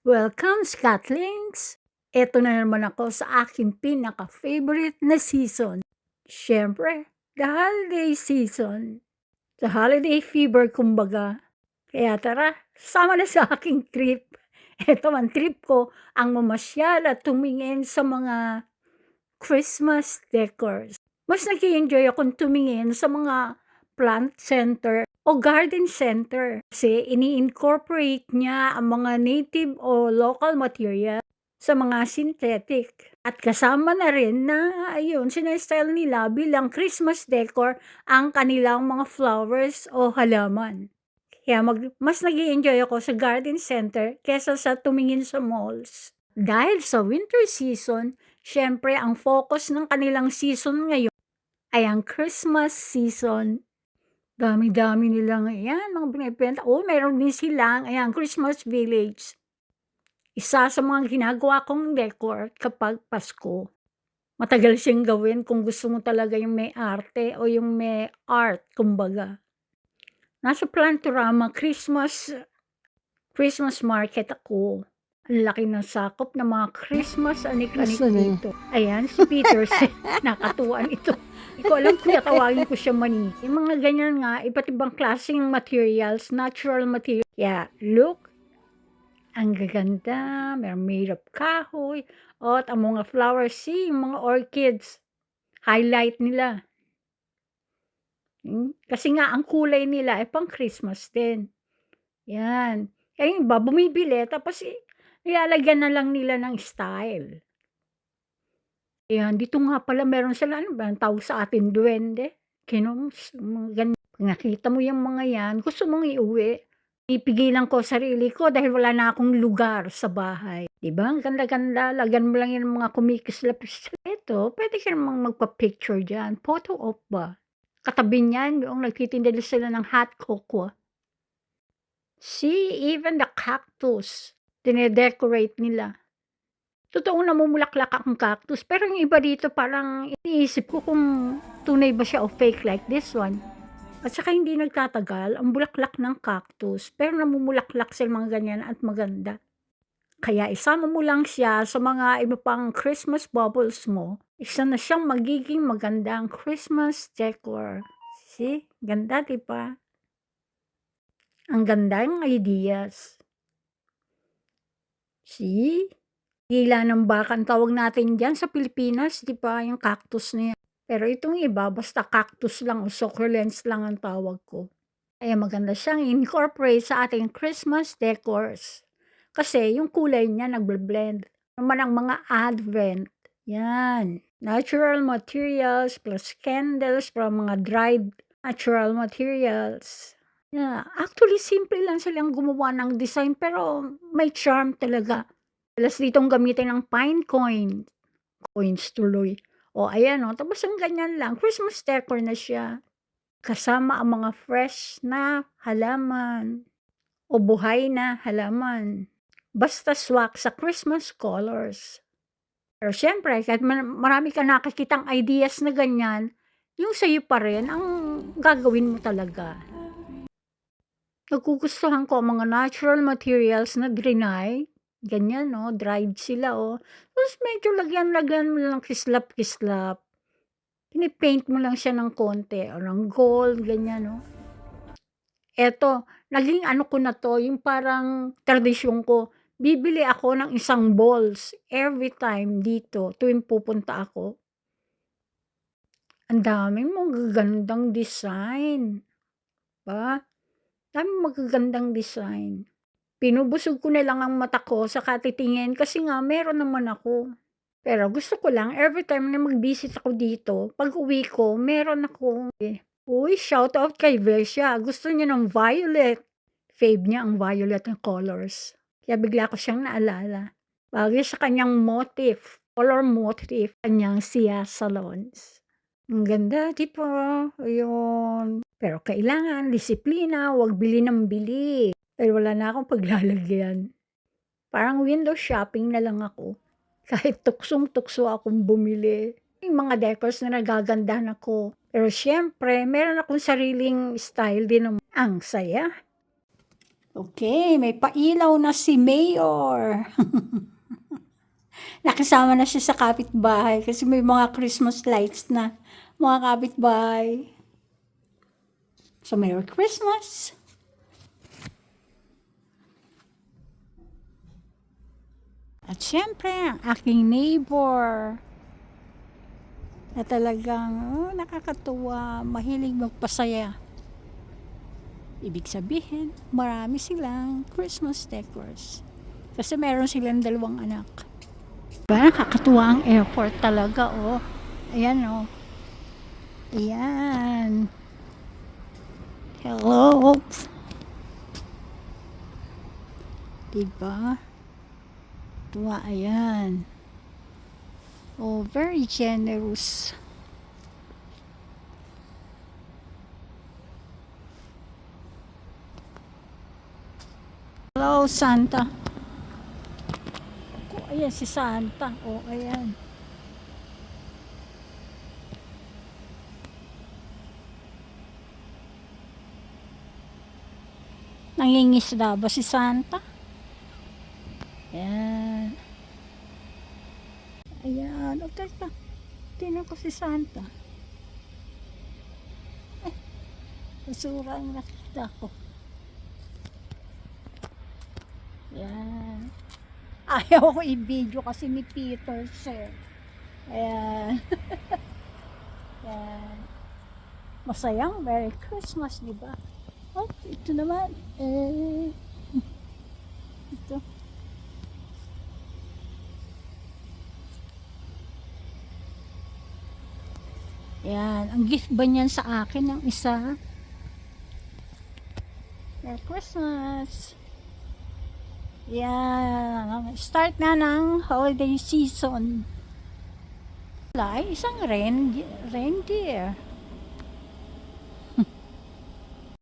Welcome, Scotlings! Eto na naman ako sa aking pinaka-favorite na season. Siyempre, the holiday season. The holiday fever, kumbaga. Kaya tara, sama na sa aking trip. Eto ang trip ko, ang mamasyal at tumingin sa mga Christmas decors. Mas nag-enjoy akong tumingin sa mga plant center o garden center kasi ini-incorporate niya ang mga native o local material sa mga synthetic. At kasama na rin na ayun, sinestyle nila bilang Christmas decor ang kanilang mga flowers o halaman. Kaya mas nag-enjoy ako sa garden center kesa sa tumingin sa malls. Dahil sa winter season, syempre ang focus ng kanilang season ngayon ay ang Christmas season. Dami-dami nilang ayan, mga binibenta. Oh, meron din silang ayan, Christmas village. Isa sa mga ginagawa kong decor kapag Pasko. Matagal siyang gawin kung gusto mo talaga yung may arte o yung may art, kumbaga. Nasa Plantorama Christmas market ako. Ang laki ng sakop ng mga Christmas anik-anik dito. Ayan, si Peter, nakatuwa nito. Hindi ko alam kung tatawagin ko siya maniki. Yung mga ganyan nga, iba't ibang klaseng materials, natural material. Yeah, look, ang gaganda. Meron made of kahoy. O, at ang mga flowers, see, yung mga orchids. Highlight nila. Kasi nga, ang kulay nila ay pang Christmas din. Yan. Kaya yung iba, bumibili, tapos nilalagyan na lang nila ng style. Ayan, dito nga pala meron sila, ano ba, ang tawag sa atin, duwende. Kinons, mga ganyan. Nakita mo yung mga yan, gusto mong iuwi. Ipigilan ko sarili ko dahil wala na akong lugar sa bahay. Diba? Ang ganda-ganda. Lagyan mo lang yung mga kumikislap. Ito, pwede ka namang magpa-picture dyan. Photo op ba? Katabi niyan, yung nagtitinda sila ng hot cocoa. See, even the cactus, dinedecorate nila. Totoong namumulaklak ang cactus, pero yung iba dito parang iniisip ko kung tunay ba siya o fake like this one. At saka hindi nagtatagal ang bulaklak ng cactus, pero namumulaklak sila mga ganyan at maganda. Kaya isama mo lang siya sa mga iba pang Christmas bubbles mo, isa na siyang magiging magandang Christmas decor. See? Ganda, diba? Ang ganda ng ideas. See? Hila ng baka ang tawag natin dyan sa Pilipinas, di ba? Yung cactus na yan. Pero itong iba, basta cactus lang o succulents lang ang tawag ko. Kaya maganda siyang incorporate sa ating Christmas decors. Kasi yung kulay niya nagble-blend. Naman ang mga advent. Yan. Natural materials plus candles from mga dried natural materials. Yeah. Actually, simple lang silang gumawa ng design pero may charm talaga. Alas ditong gamitin ng pine coins tuloy. O ayan o, tapos ang ganyan lang, Christmas decor na siya. Kasama ang mga fresh na halaman o buhay na halaman. Basta swak sa Christmas colors. Pero siyempre, kahit marami ka nakikitang ideas na ganyan, yung sa'yo pa rin ang gagawin mo talaga. Nagugustuhan ko ang mga natural materials na drenay. Ganyan, no? Dried sila, oh. Tapos medyo lagyan mo lang kislap-kislap. Pinipaint mo lang siya ng konti, o ng gold, ganyan, no? Eto, naging ano ko na to, yung parang tradisyon ko. Bibili ako ng isang balls every time dito tuwing pupunta ako. Ang daming magagandang design. Ba? Daming magagandang design. Pinubusog ko na lang ang mata ko sa katitingin kasi nga meron naman ako. Pero gusto ko lang every time na mag-visit ako dito, pag uwi ko, meron ako. Uy, shout out kay Vesha. Gusto niya ng violet. Fave niya ang violet na colors. Kaya bigla ko siyang naalala. Bagay sa kanyang motif, color motif, kanyang siya salons. Ang ganda, di ba? Ayun. Pero kailangan, disiplina, huwag bili ng bili. Pero wala na akong paglalagyan. Parang window shopping na lang ako. Kahit tuksong-tukso akong bumili. Yung mga decors na nagagandahan ako. Pero syempre, meron akong sariling style din naman. Ang saya. Okay, may pailaw na si Mayor. Nakisama na siya sa kapitbahay kasi may mga Christmas lights na mga kapitbahay. So, Merry Christmas! At syempre, ang aking neighbor na talagang nakakatuwa, mahilig magpasaya. Ibig sabihin, marami silang Christmas decors. Kasi meron silang 2 anak. Diba, nakakatuwa ang airport talaga, oh. Ayan, oh. Ayan. Hello. Diba? Tuwa, ayan. Oh, very generous. Hello, Santa. Oh, ayan si Santa. Oh, ayan. Nangingisda ba si Santa? Ayan. Ayan. O, teka. Tingnan ko si Santa. Basura ang nakita ko. Ayan. Ayaw ko i-video kasi ni Peter sir. Ayan. Ayan. Masayang Merry Christmas, di ba? Oh, ito naman. Ito. Ayan. Ang gift ba niyan sa akin ng isa? Merry Christmas. Yan. Start na ng holiday season. Isang reindeer.